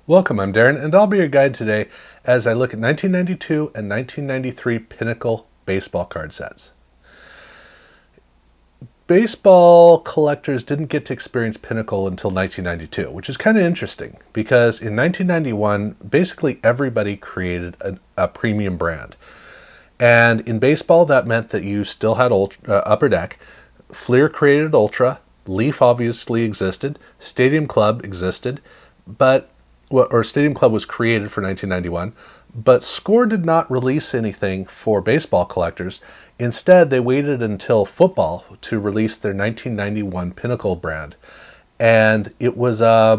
Welcome, I'm Darren, and I'll be your guide today as I look at 1992 and 1993 Pinnacle baseball card sets. Baseball collectors didn't get to experience Pinnacle until 1992, which is kind of interesting because in 1991, basically everybody created a premium brand. And in baseball, that meant that you still had Upper Deck. Fleer created Ultra. Leaf obviously existed. Stadium Club existed. Stadium Club was created for 1991, but Score did not release anything for baseball collectors. Instead, they waited until football to release their 1991 Pinnacle brand. And it was, I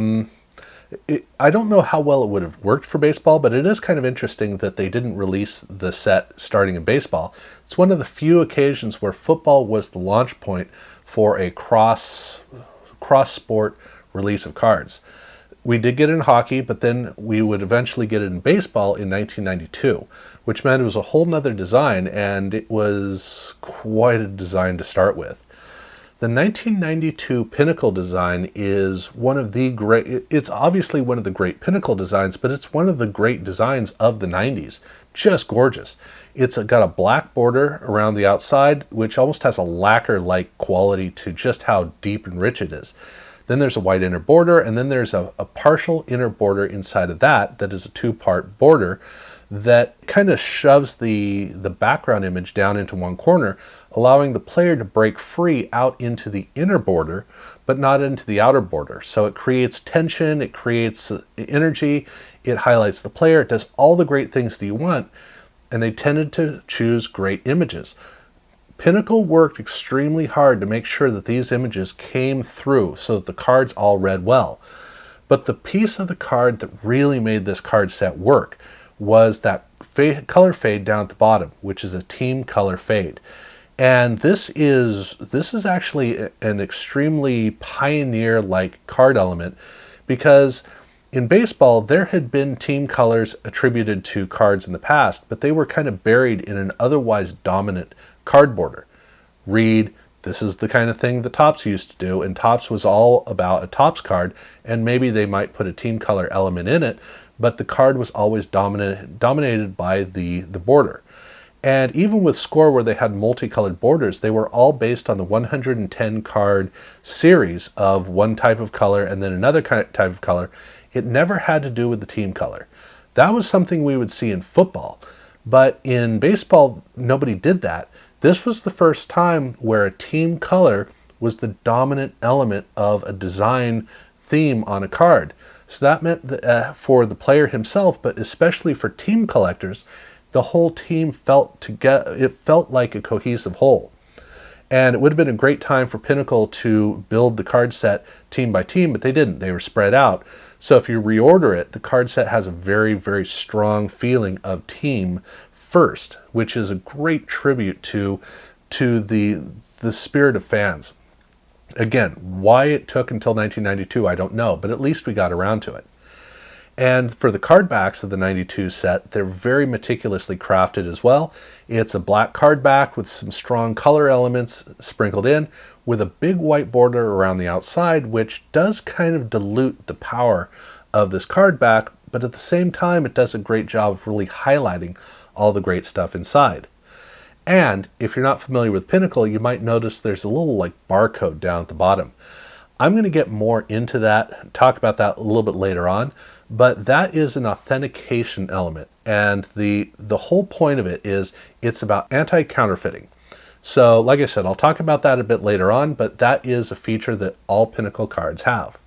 don't know how well it would have worked for baseball, but it is kind of interesting that they didn't release the set starting in baseball. It's one of the few occasions where football was the launch point for a cross-sport release of cards. We did get it in hockey, but then we would eventually get it in baseball in 1992, which meant it was a whole nother design, and it was quite a design to start with. The 1992 Pinnacle design is one of the great, it's obviously one of the great Pinnacle designs, but it's one of the great designs of the 90s. Just gorgeous. It's got a black border around the outside, which almost has a lacquer-like quality to just how deep and rich it is. Then there's a white inner border, and then there's a partial inner border inside of that is a two-part border that kind of shoves the background image down into one corner, allowing the player to break free out into the inner border, but not into the outer border. So it creates tension, it creates energy, it highlights the player, it does all the great things that you want, and they tended to choose great images. Pinnacle worked extremely hard to make sure that these images came through so that the cards all read well. But the piece of the card that really made this card set work was that color fade down at the bottom, which is a team color fade. And this is actually an extremely pioneer-like card element, because in baseball, there had been team colors attributed to cards in the past, but they were kind of buried in an otherwise dominant card border. Read, this is the kind of thing that Topps used to do, and Topps was all about a Topps card, and maybe they might put a team color element in it, but the card was always dominated by the border. And even with Score, where they had multicolored borders, they were all based on the 110 card series of one type of color and then another type of color. It never had to do with the team color. That was something we would see in football, but in baseball, nobody did that. This was the first time where a team color was the dominant element of a design theme on a card. So that meant that, for the player himself, but especially for team collectors, the whole team felt like a cohesive whole. And it would have been a great time for Pinnacle to build the card set team by team, but they didn't. They were spread out. So if you reorder it, the card set has a very, very strong feeling of team first, which is a great tribute to the spirit of fans. Again, why it took until 1992, I don't know, but at least we got around to it. And for the card backs of the 92 set, they're very meticulously crafted as well. It's a black card back with some strong color elements sprinkled in, with a big white border around the outside, which does kind of dilute the power of this card back, but at the same time, it does a great job of really highlighting all the great stuff inside. And if you're not familiar with Pinnacle, you might notice there's a little like barcode down at the bottom. I'm going to get more into that, talk about that a little bit later on, but that is an authentication element. And the whole point of it is it's about anti-counterfeiting. So like I said, I'll talk about that a bit later on, but that is a feature that all Pinnacle cards have.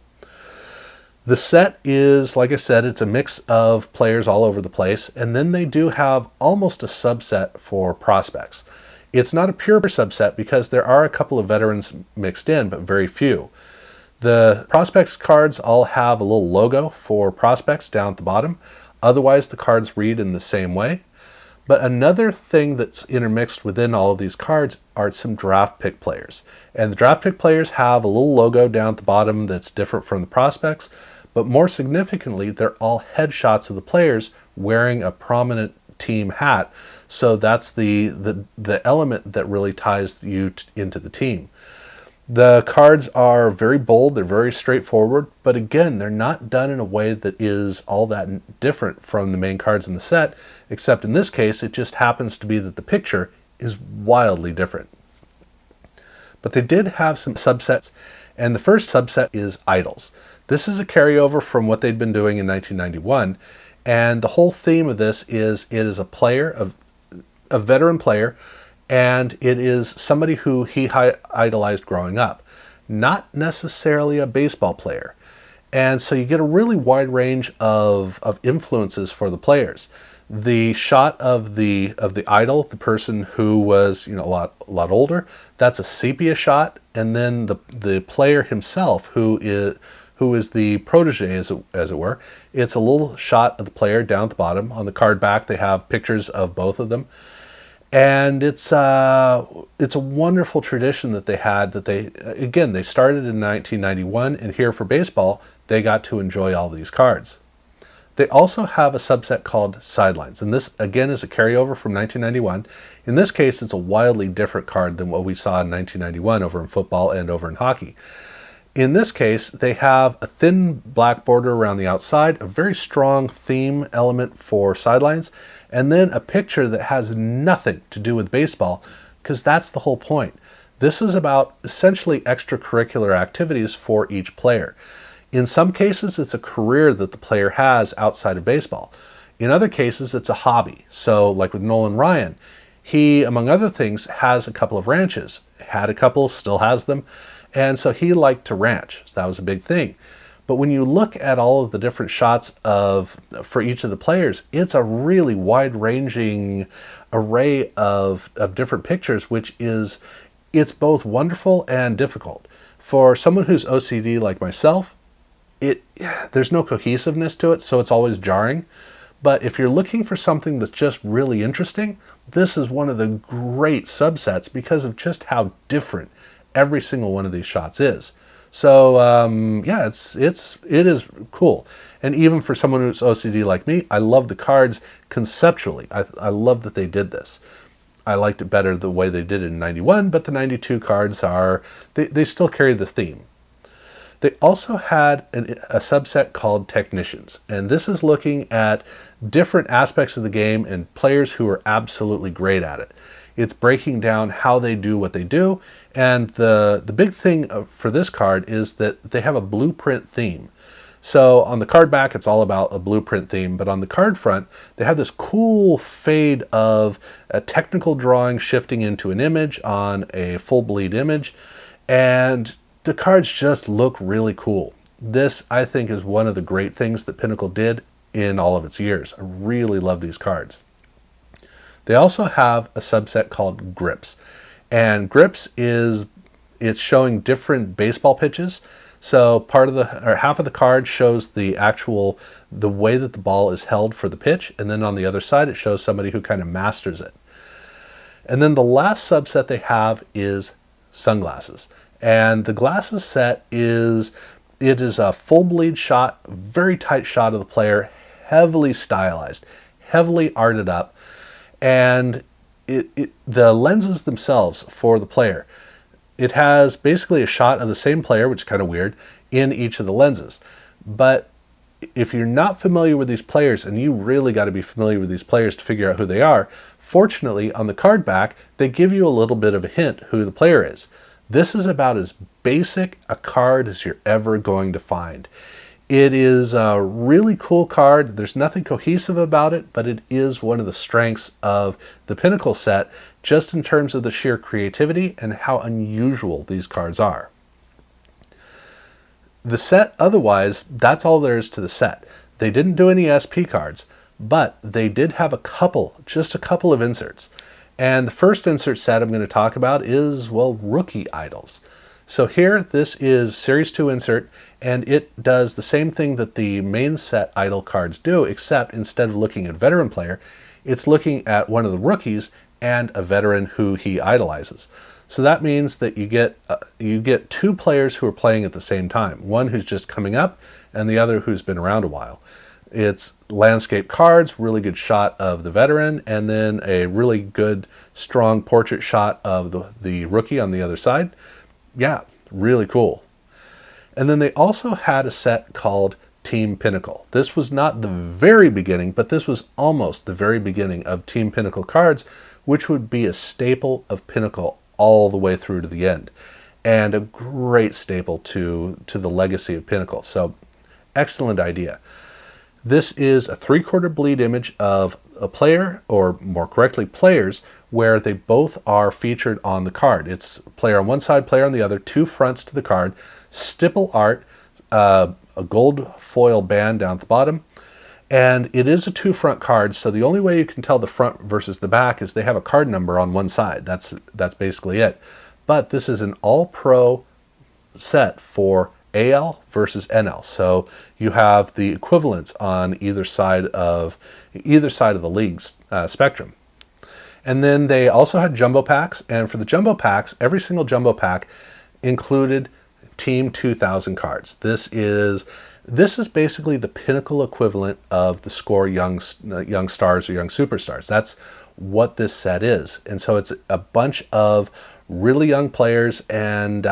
The set is, like I said, it's a mix of players all over the place, and then they do have almost a subset for prospects. It's not a pure subset because there are a couple of veterans mixed in, but very few. The prospects cards all have a little logo for prospects down at the bottom. Otherwise, the cards read in the same way. But another thing that's intermixed within all of these cards are some draft pick players. And the draft pick players have a little logo down at the bottom that's different from the prospects. But more significantly, they're all headshots of the players wearing a prominent team hat. So that's the element that really ties you into the team. The cards are very bold, they're very straightforward, but again, they're not done in a way that is all that different from the main cards in the set, except in this case, it just happens to be that the picture is wildly different. But they did have some subsets, and the first subset is Idols. This is a carryover from what they'd been doing in 1991, and the whole theme of this is it is a veteran player, and it is somebody who he idolized growing up, not necessarily a baseball player. And so you get a really wide range of influences for the players. The shot of the idol, the person who was a lot older, that's a sepia shot, and then the player himself, who is the protege, as it were, it's a little shot of the player down at the bottom. On the card back, they have pictures of both of them. And it's a wonderful tradition that they had, that they started in 1991, and here for baseball, they got to enjoy all these cards. They also have a subset called Sidelines, and this, again, is a carryover from 1991. In this case, it's a wildly different card than what we saw in 1991 over in football and over in hockey. In this case, they have a thin black border around the outside, a very strong theme element for Sidelines, and then a picture that has nothing to do with baseball, because that's the whole point. This is about essentially extracurricular activities for each player. In some cases, it's a career that the player has outside of baseball. In other cases, it's a hobby. So like with Nolan Ryan, he, among other things, has a couple of ranches, had a couple, still has them, and so he liked to ranch. So that was a big thing. But when you look at all of the different shots for each of the players, it's a really wide-ranging array of different pictures, it's both wonderful and difficult. For someone who's OCD like myself, there's no cohesiveness to it, so it's always jarring. But if you're looking for something that's just really interesting, this is one of the great subsets because of just how different every single one of these shots is. So yeah, it is cool. And even for someone who's OCD like me, I love the cards conceptually. I love that they did this. I liked it better the way they did it in 91, but the 92 cards they still carry the theme. They also had a subset called Technicians, and this is looking at different aspects of the game and players who are absolutely great at it. It's breaking down how they do what they do, and the big thing for this card is that they have a blueprint theme. So on the card back, it's all about a blueprint theme, but on the card front, they have this cool fade of a technical drawing shifting into an image on a full bleed image, and the cards just look really cool. This, I think, is one of the great things that Pinnacle did in all of its years. I really love these cards. They also have a subset called Grips, and Grips it's showing different baseball pitches. So half of the card shows the way that the ball is held for the pitch, and then on the other side it shows somebody who kind of masters it. And then the last subset they have is Sunglasses, and the glasses set is a full bleed shot, very tight shot of the player, heavily stylized, heavily arted up. And the lenses themselves for the player, it has basically a shot of the same player, which is kind of weird, in each of the lenses. But if you're not familiar with these players, and you really got to be familiar with these players to figure out who they are, fortunately on the card back, they give you a little bit of a hint who the player is. This is about as basic a card as you're ever going to find. It is a really cool card. There's nothing cohesive about it, but it is one of the strengths of the Pinnacle set, just in terms of the sheer creativity and how unusual these cards are. The set, otherwise, that's all there is to the set. They didn't do any SP cards, but they did have just a couple of inserts. And the first insert set I'm going to talk about is, well, Rookie Idols. So here, this is Series 2 insert, and it does the same thing that the main set idol cards do, except instead of looking at veteran player, it's looking at one of the rookies and a veteran who he idolizes. So that means that you get two players who are playing at the same time, one who's just coming up and the other who's been around a while. It's landscape cards, really good shot of the veteran, and then a really good, strong portrait shot of the rookie on the other side. Yeah, Really cool. And then they also had a set called Team Pinnacle. This was not the very beginning, but this was almost the very beginning of Team Pinnacle cards, which would be a staple of Pinnacle all the way through to the end, and a great staple to the legacy of Pinnacle. So, excellent idea. This is a 3/4 bleed image of a player, or more correctly, players, where they both are featured on the card. It's player on one side, player on the other, two fronts to the card, stipple art, a gold foil band down at the bottom, and it is a two front card, so the only way you can tell the front versus the back is they have a card number on one side. That's basically it. But this is an all-pro set for AL versus NL, so you have the equivalents on either side of the league's spectrum. And then they also had jumbo packs, and for the jumbo packs, every single jumbo pack included Team 2000 cards. This is basically the Pinnacle equivalent of the Score Young Stars or Young Superstars. That's what this set is. And so it's a bunch of really young players and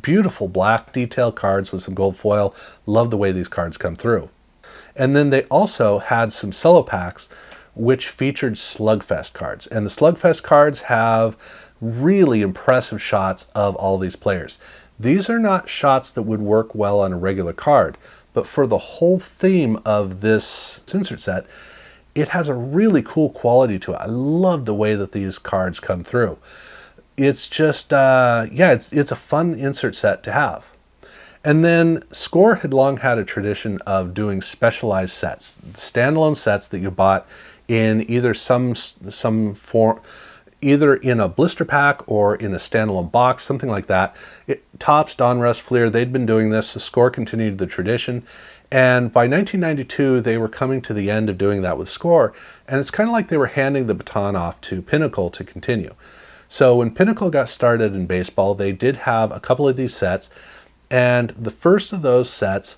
beautiful black detail cards with some gold foil. Love the way these cards come through. And then they also had some cello packs which featured Slugfest cards. And the Slugfest cards have really impressive shots of all these players. These are not shots that would work well on a regular card, but for the whole theme of this insert set, it has a really cool quality to it. I love the way that these cards come through. It's just, it's a fun insert set to have. And then Score had long had a tradition of doing specialized sets, standalone sets that you bought in either some form, either in a blister pack or in a standalone box, something like that. Topps, Donruss, Fleer, they'd been doing this, so Score continued the tradition. And by 1992, they were coming to the end of doing that with Score, and it's kind of like they were handing the baton off to Pinnacle to continue. So when Pinnacle got started in baseball, they did have a couple of these sets, and the first of those sets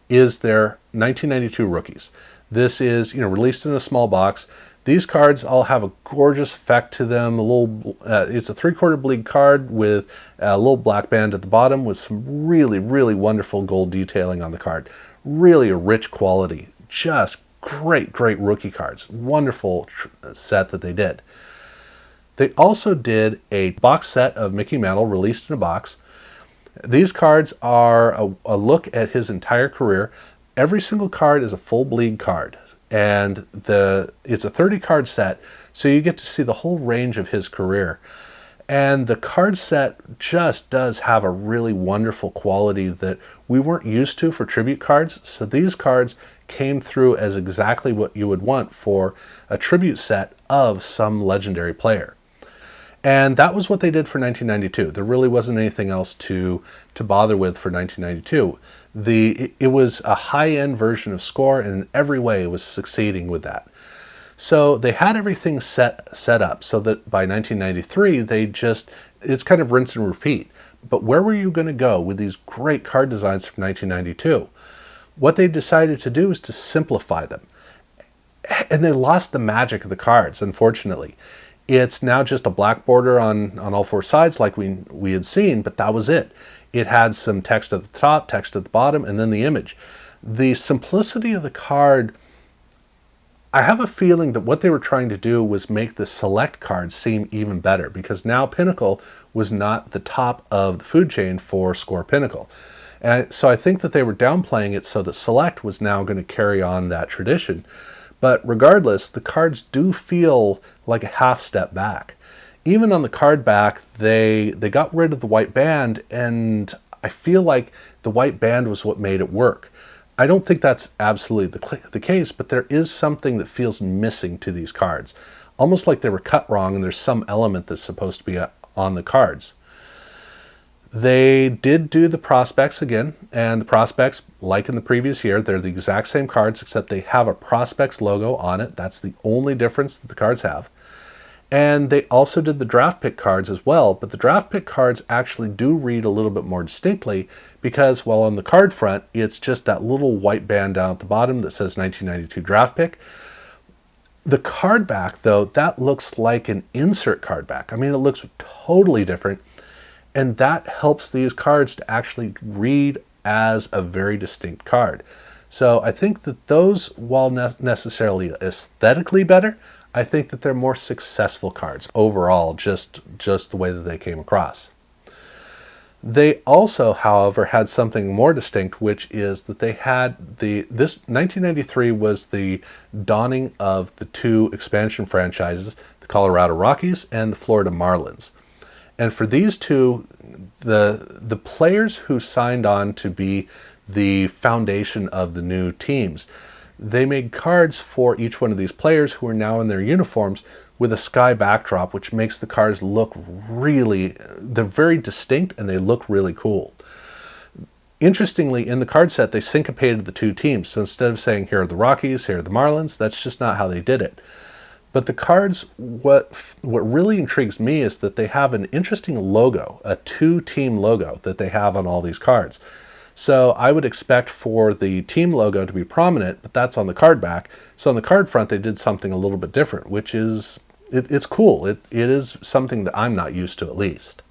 is their 1992 rookies. This is, released in a small box. These cards all have a gorgeous effect to them. It's a 3/4 bleed card with a little black band at the bottom with some really, really wonderful gold detailing on the card. Really a rich quality. Just great, great rookie cards. Wonderful set that they did. They also did a box set of Mickey Mantle released in a box. These cards are a look at his entire career. Every single card is a full bleed card, and it's a 30 card set, so you get to see the whole range of his career. And the card set just does have a really wonderful quality that we weren't used to for tribute cards, so these cards came through as exactly what you would want for a tribute set of some legendary player. And that was what they did for 1992. There really wasn't anything else to bother with for 1992. It was a high-end version of Score, and in every way it was succeeding with that. So they had everything set up so that by 1993 it's kind of rinse and repeat. But where were you going to go with these great card designs from 1992? What they decided to do is to simplify them. And they lost the magic of the cards, unfortunately. It's now just a black border on all four sides like we had seen, but that was it. It had some text at the top, text at the bottom, and then the image. The simplicity of the card, I have a feeling that what they were trying to do was make the select cards seem even better, because now Pinnacle was not the top of the food chain for Score Pinnacle. And so I think that they were downplaying it so that select was now going to carry on that tradition. But regardless, the cards do feel like a half step back. Even on the card back, they got rid of the white band, and I feel like the white band was what made it work. I don't think that's absolutely the case, but there is something that feels missing to these cards. Almost like they were cut wrong and there's some element that's supposed to be on the cards. They did do the prospects again, and the prospects, like in the previous year, they're the exact same cards except they have a prospects logo on it. That's the only difference that the cards have. And they also did the draft pick cards as well, but the draft pick cards actually do read a little bit more distinctly because, well, on the card front, it's just that little white band down at the bottom that says 1992 draft pick. The card back, though, that looks like an insert card back. I mean, it looks totally different. And that helps these cards to actually read as a very distinct card. So I think that those, while necessarily aesthetically better, I think that they're more successful cards overall, just the way that they came across. They also, however, had something more distinct, which is that they had this 1993 was the dawning of the two expansion franchises, the Colorado Rockies and the Florida Marlins. And for these two, the players who signed on to be the foundation of the new teams, they made cards for each one of these players who are now in their uniforms with a sky backdrop, which makes the cards look they're very distinct and they look really cool. Interestingly, in the card set, they syncopated the two teams. So instead of saying, here are the Rockies, here are the Marlins, that's just not how they did it. But the cards, what really intrigues me is that they have an interesting logo, a two-team logo that they have on all these cards. So I would expect for the team logo to be prominent, but that's on the card back. So on the card front, they did something a little bit different, which is, it's cool. It is something that I'm not used to, at least.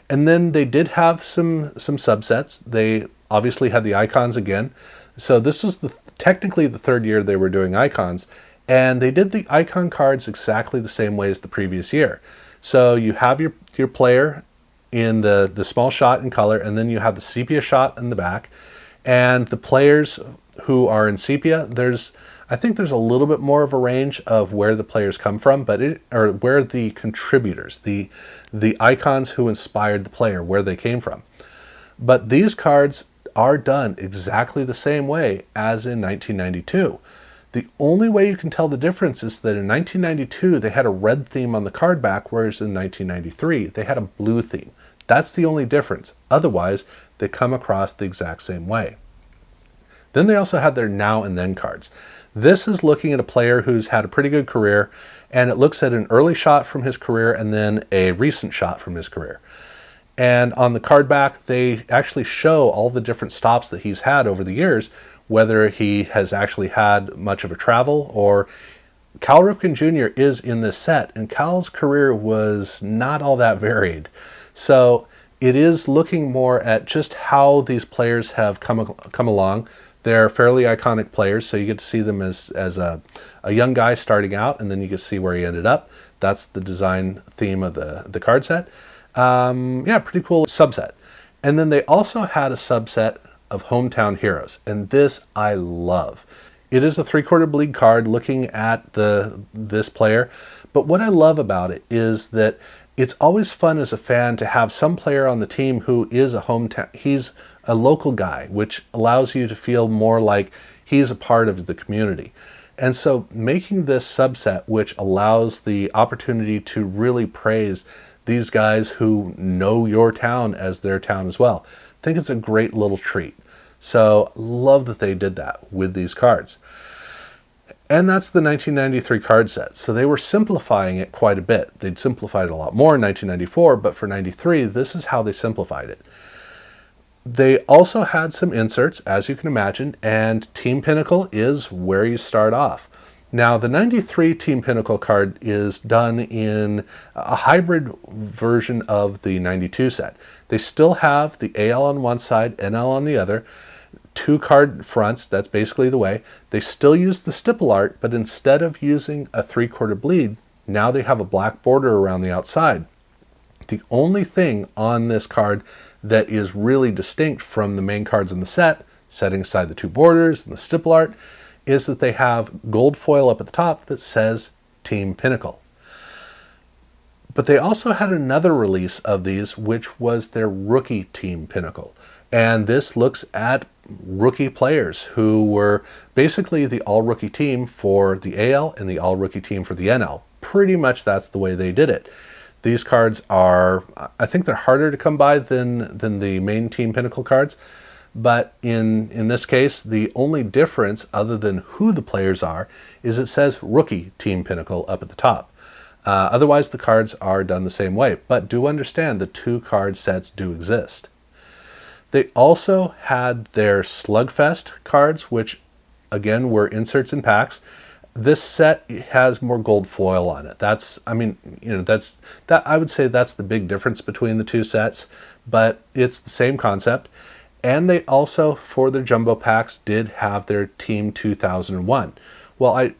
And then they did have some subsets. They obviously had the icons again. So this was technically the third year they were doing icons. And they did the icon cards exactly the same way as the previous year. So you have your player in the small shot in color, and then you have the sepia shot in the back. And the players who are in sepia, I think there's a little bit more of a range of where the players come from, or where the contributors, the icons who inspired the player, where they came from. But these cards are done exactly the same way as in 1992. The only way you can tell the difference is that in 1992, they had a red theme on the card back, whereas in 1993, they had a blue theme. That's the only difference. Otherwise, they come across the exact same way. Then they also had their now and then cards. This is looking at a player who's had a pretty good career, and it looks at an early shot from his career and then a recent shot from his career. And on the card back, they actually show all the different stops that he's had over the years, whether he has actually had much of a travel or Cal Ripken Jr. is in this set, and Cal's career was not all that varied. So it is looking more at just how these players have come along. They're fairly iconic players, so you get to see them as a young guy starting out, and then you get to see where he ended up. That's the design theme of the card set. Yeah, pretty cool subset. And then they also had a subset of hometown heroes, and this I love. It is a 3/4 bleed card looking at this player, but what I love about it is that it's always fun as a fan to have some player on the team who is he's a local guy, which allows you to feel more like he's a part of the community. And so making this subset, which allows the opportunity to really praise these guys who know your town as their town as well, I think it's a great little treat. So love that they did that with these cards. And that's the 1993 card set. So they were simplifying it quite a bit. They'd simplified it a lot more in 1994, but for 93, this is how they simplified it. They also had some inserts, as you can imagine, and Team Pinnacle is where you start off. Now, the 93 Team Pinnacle card is done in a hybrid version of the 92 set. They still have the AL on one side, NL on the other, two card fronts, that's basically the way. They still use the stipple art, but instead of using a 3/4 bleed, now they have a black border around the outside. The only thing on this card that is really distinct from the main cards in the set, setting aside the two borders and the stipple art, is that they have gold foil up at the top that says Team Pinnacle. But they also had another release of these, which was their rookie Team Pinnacle. And this looks at rookie players who were basically the all-rookie team for the AL and the all-rookie team for the NL. Pretty much that's the way they did it. These cards are, I think they're harder to come by than the main Team Pinnacle cards. But in this case, the only difference other than who the players are is it says Rookie Team Pinnacle up at the top. Otherwise, the cards are done the same way. But do understand the two card sets do exist. They also had their Slugfest cards, which again were inserts in packs. This set has more gold foil on it. That's, I mean, you know, I would say that's the big difference between the two sets, but it's the same concept. And they also, for their jumbo packs, did have their Team 2001. Well,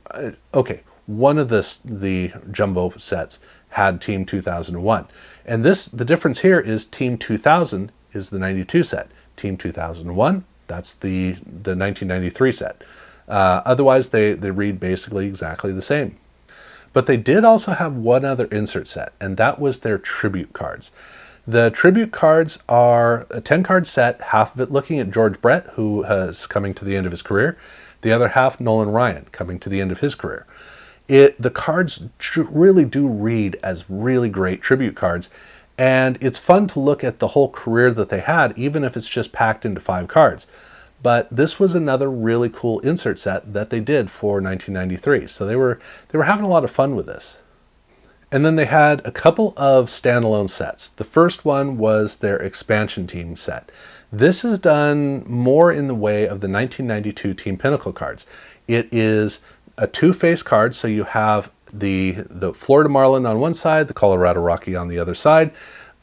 okay, one of the jumbo sets had Team 2001. And the difference here is Team 2000 is the 92 set. Team 2001, that's the 1993 set. Otherwise, they read basically exactly the same. But they did also have one other insert set, and that was their tribute cards. The tribute cards are a 10-card set, half of it looking at George Brett, who is coming to the end of his career, the other half Nolan Ryan, coming to the end of his career. The cards really do read as really great tribute cards, and it's fun to look at the whole career that they had, even if it's just packed into 5 cards. But this was another really cool insert set that they did for 1993. So they were having a lot of fun with this. And then they had a couple of standalone sets. The first one was their expansion team set. This is done more in the way of the 1992 Team Pinnacle cards. It is a 2-face card, so you have the Florida Marlin on one side, the Colorado Rocky on the other side.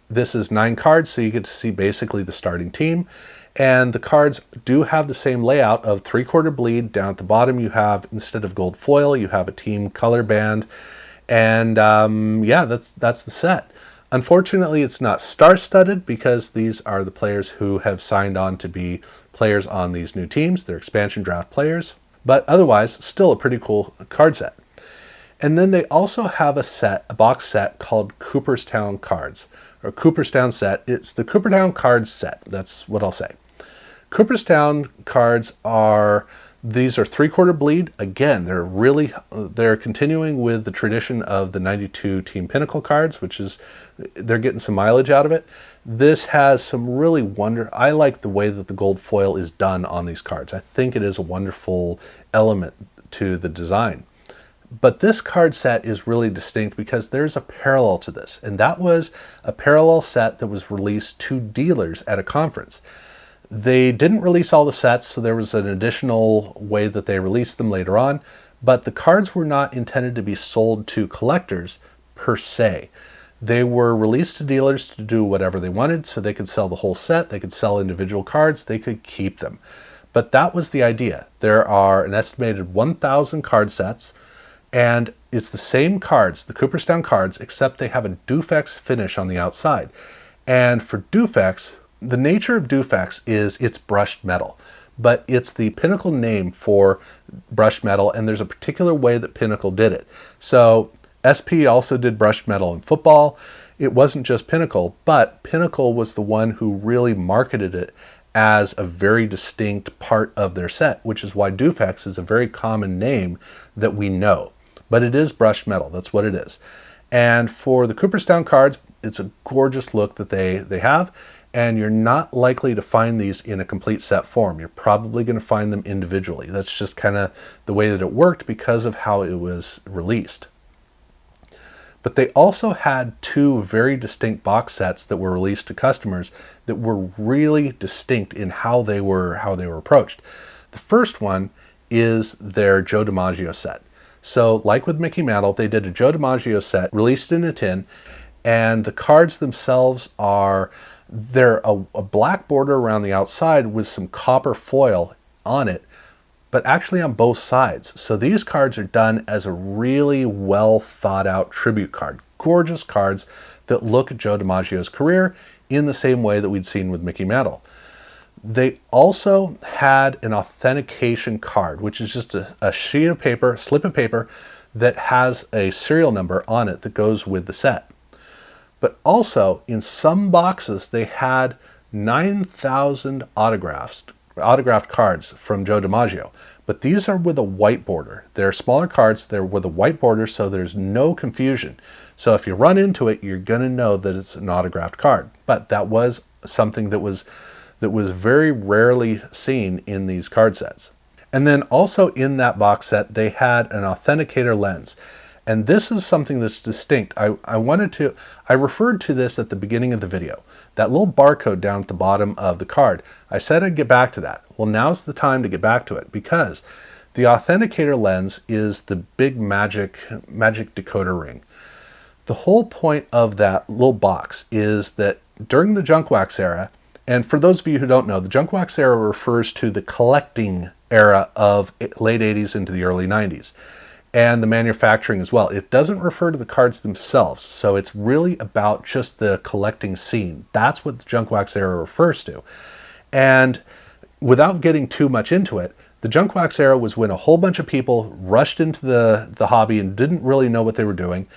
This is 9 cards, so you get to see basically the starting team. And the cards do have the same layout of 3/4 bleed. Down at the bottom you have, instead of gold foil, you have a team color band. And yeah, that's the set. Unfortunately, it's not star-studded because these are the players who have signed on to be players on these new teams. They're expansion draft players. But otherwise, still a pretty cool card set. And then they also have a box set called Cooperstown Cards, or Cooperstown set. It's the Cooperstown Cards set. That's what I'll say. Cooperstown cards these are 3/4 bleed. Again, they're continuing with the tradition of the 92 Team Pinnacle cards, which is, they're getting some mileage out of it. This has some really I like the way that the gold foil is done on these cards. I think it is a wonderful element to the design. But this card set is really distinct because there's a parallel to this, and that was a parallel set that was released to dealers at a conference. They didn't release all the sets, so there was an additional way that they released them later on, but the cards were not intended to be sold to collectors per se. They were released to dealers to do whatever they wanted, so they could sell the whole set, they could sell individual cards, they could keep them. But that was the idea. There are an estimated 1,000 card sets, and it's the same cards, the Cooperstown cards, except they have a Dufex finish on the outside. And for Dufex, the nature of Dufex is it's brushed metal, but it's the Pinnacle name for brushed metal, and there's a particular way that Pinnacle did it. So SP also did brushed metal in football. It wasn't just Pinnacle, but Pinnacle was the one who really marketed it as a very distinct part of their set, which is why Dufex is a very common name that we know. But it is brushed metal, that's what it is. And for the Cooperstown cards, it's a gorgeous look that they have, and you're not likely to find these in a complete set form. You're probably going to find them individually. That's just kind of the way that it worked because of how it was released. But they also had 2 very distinct box sets that were released to customers that were really distinct in how they were approached. The first one is their Joe DiMaggio set. So like with Mickey Mantle, they did a Joe DiMaggio set, released in a tin, and the cards themselves they're a black border around the outside with some copper foil on it, but actually on both sides. So these cards are done as a really well thought out tribute card. Gorgeous cards that look at Joe DiMaggio's career in the same way that we'd seen with Mickey Mantle. They also had an authentication card, which is just a sheet of paper, slip of paper, that has a serial number on it that goes with the set. But also, in some boxes, they had 9,000 autographed cards from Joe DiMaggio. But these are with a white border. They're smaller cards, they're with a white border, so there's no confusion. So if you run into it, you're going to know that it's an autographed card. But that was something that was very rarely seen in these card sets. And then also in that box set, they had an authenticator lens. And this is something that's distinct. I referred to this at the beginning of the video. That little barcode down at the bottom of the card. I said I'd get back to that. Well, now's the time to get back to it because The Authenticator lens is the big magic decoder ring. The whole point of that little box is that during the junk wax era, and for those of you who don't know, the junk wax era refers to the collecting era of late 80s into the early 90s, and the manufacturing as well. It doesn't refer to the cards themselves, so it's really about just the collecting scene. That's what the junk wax era refers to. And without getting too much into it, the junk wax era was when a whole bunch of people rushed into the hobby and didn't really know what they were doing.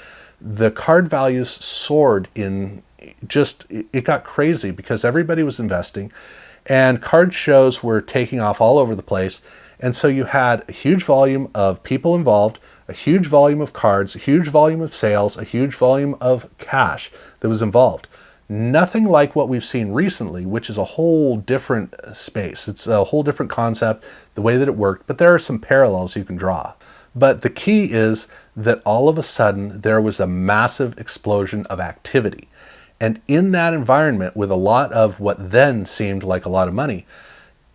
The card values soared it got crazy because everybody was investing, and card shows were taking off all over the place. And so you had a huge volume of people involved, a huge volume of cards, a huge volume of sales, a huge volume of cash that was involved. Nothing like what we've seen recently, which is a whole different space. It's a whole different concept, the way that it worked, but there are some parallels you can draw. But the key is that all of a sudden there was a massive explosion of activity. And in that environment, with a lot of what then seemed like a lot of money,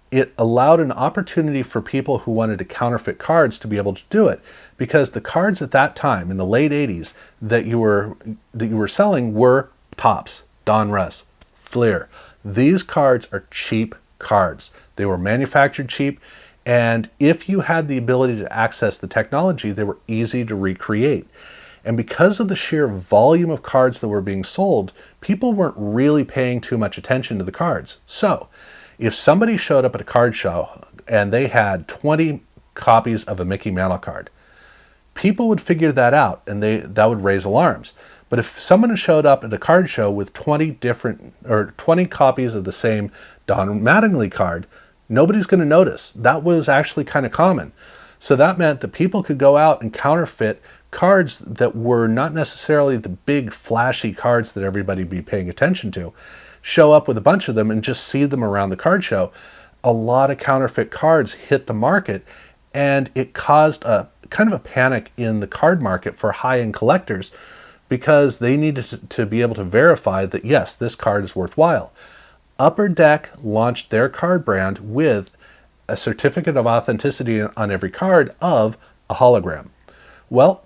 it allowed an opportunity for people who wanted to counterfeit cards to be able to do it, because the cards at that time in the late 80s that you were selling were Topps, Donruss, Fleer. These cards are cheap cards. They were manufactured cheap, and if you had the ability to access the technology, they were easy to recreate. And because of the sheer volume of cards that were being sold, people weren't really paying too much attention to the cards. So if somebody showed up at a card show and they had 20 copies of a Mickey Mantle card, people would figure that out, and that would raise alarms. But if someone showed up at a card show with 20 copies of the same Don Mattingly card, nobody's going to notice. That was actually kind of common. So that meant that people could go out and counterfeit cards that were not necessarily the big flashy cards that everybody would be paying attention to, show up with a bunch of them and just see them around the card show. A lot of counterfeit cards hit the market, and it caused a kind of a panic in the card market for high-end collectors, because they needed to be able to verify that, yes, this card is worthwhile. Upper Deck launched their card brand with a certificate of authenticity on every card of a hologram. Well,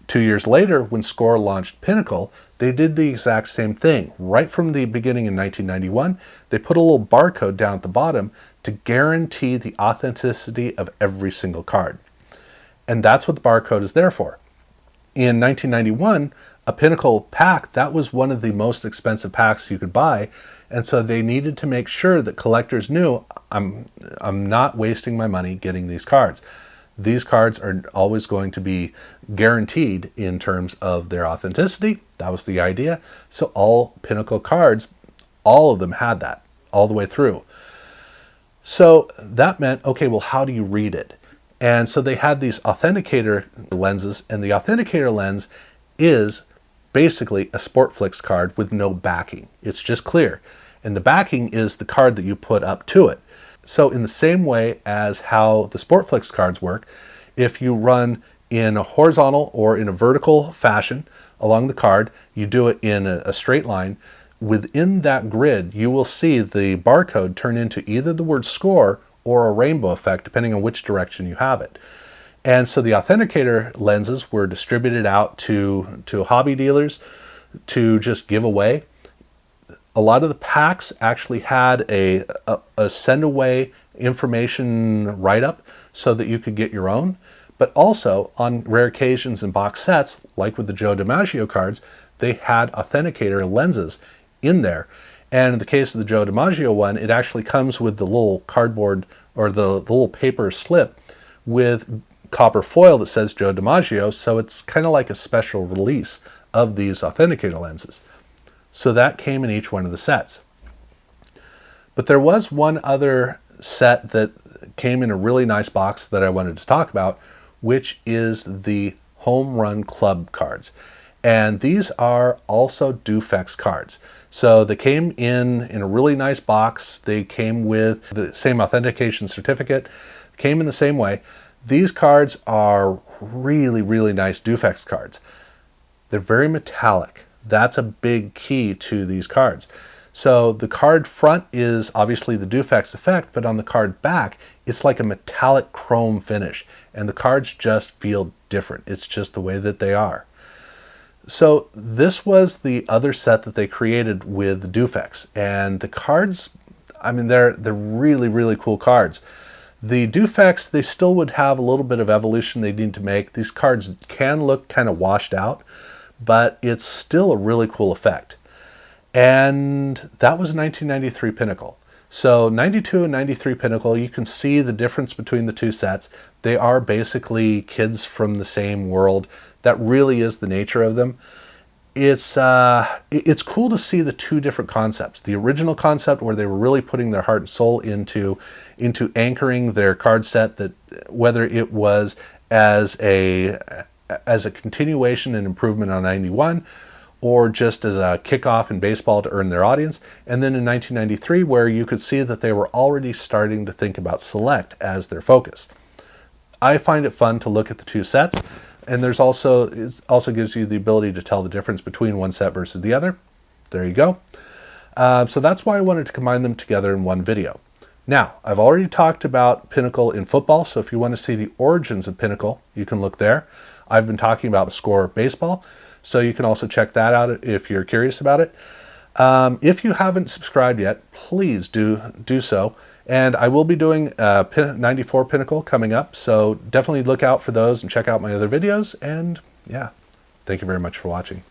2 years later, when Score launched Pinnacle, they did the exact same thing. Right from the beginning in 1991, they put a little barcode down at the bottom to guarantee the authenticity of every single card. And that's what the barcode is there for. In 1991, a Pinnacle pack, that was one of the most expensive packs you could buy, and so they needed to make sure that collectors knew, I'm not wasting my money getting these cards. These cards are always going to be guaranteed in terms of their authenticity. That was the idea. So all Pinnacle cards, all of them had that all the way through. So that meant, okay, well, how do you read it? And so they had these Authenticator lenses, and the Authenticator lens is basically a Sportflix card with no backing. It's just clear. And the backing is the card that you put up to it. So in the same way as how the Sportflix cards work, if you run in a horizontal or in a vertical fashion along the card, you do it in a straight line, within that grid, you will see the barcode turn into either the word Score or a rainbow effect, depending on which direction you have it. And so the Authenticator lenses were distributed out to hobby dealers to just give away. A lot of the packs actually had a send away information write-up so that you could get your own. But also, on rare occasions in box sets, like with the Joe DiMaggio cards, they had Authenticator lenses in there. And in the case of the Joe DiMaggio one, it actually comes with the little cardboard or the little paper slip with copper foil that says Joe DiMaggio, so it's kind of like a special release of these Authenticator lenses. So that came in each one of the sets. But there was one other set that came in a really nice box that I wanted to talk about, which is the Home Run Club cards. And these are also Dufex cards. So they came in a really nice box. They came with the same authentication certificate, came in the same way. These cards are really, really nice Dufex cards. They're very metallic. That's a big key to these cards. So the card front is obviously the Dufex effect, but on the card back, it's like a metallic chrome finish, and the cards just feel different. It's just the way that they are. So this was the other set that they created with the Dufex, and the cards, I mean, they're really, really cool cards. The Dufex, they still would have a little bit of evolution they need to make. These cards can look kind of washed out, but it's still a really cool effect. And that was 1993 Pinnacle. So 92 and 93 Pinnacle, you can see the difference between the two sets. They are basically kids from the same world. That really is the nature of them. It's cool to see the two different concepts. The original concept where they were really putting their heart and soul into anchoring their card set, that whether it was as a continuation and improvement on 91, or just as a kickoff in baseball to earn their audience. And then in 1993, where you could see that they were already starting to think about Select as their focus. I find it fun to look at the two sets, and it also gives you the ability to tell the difference between one set versus the other. There you go. So that's why I wanted to combine them together in one video. Now, I've already talked about Pinnacle in football, so if you want to see the origins of Pinnacle, you can look there. I've been talking about Score baseball, so you can also check that out if you're curious about it. If you haven't subscribed yet, please do so. And I will be doing 94 Pinnacle coming up, so definitely look out for those and check out my other videos. And yeah, thank you very much for watching.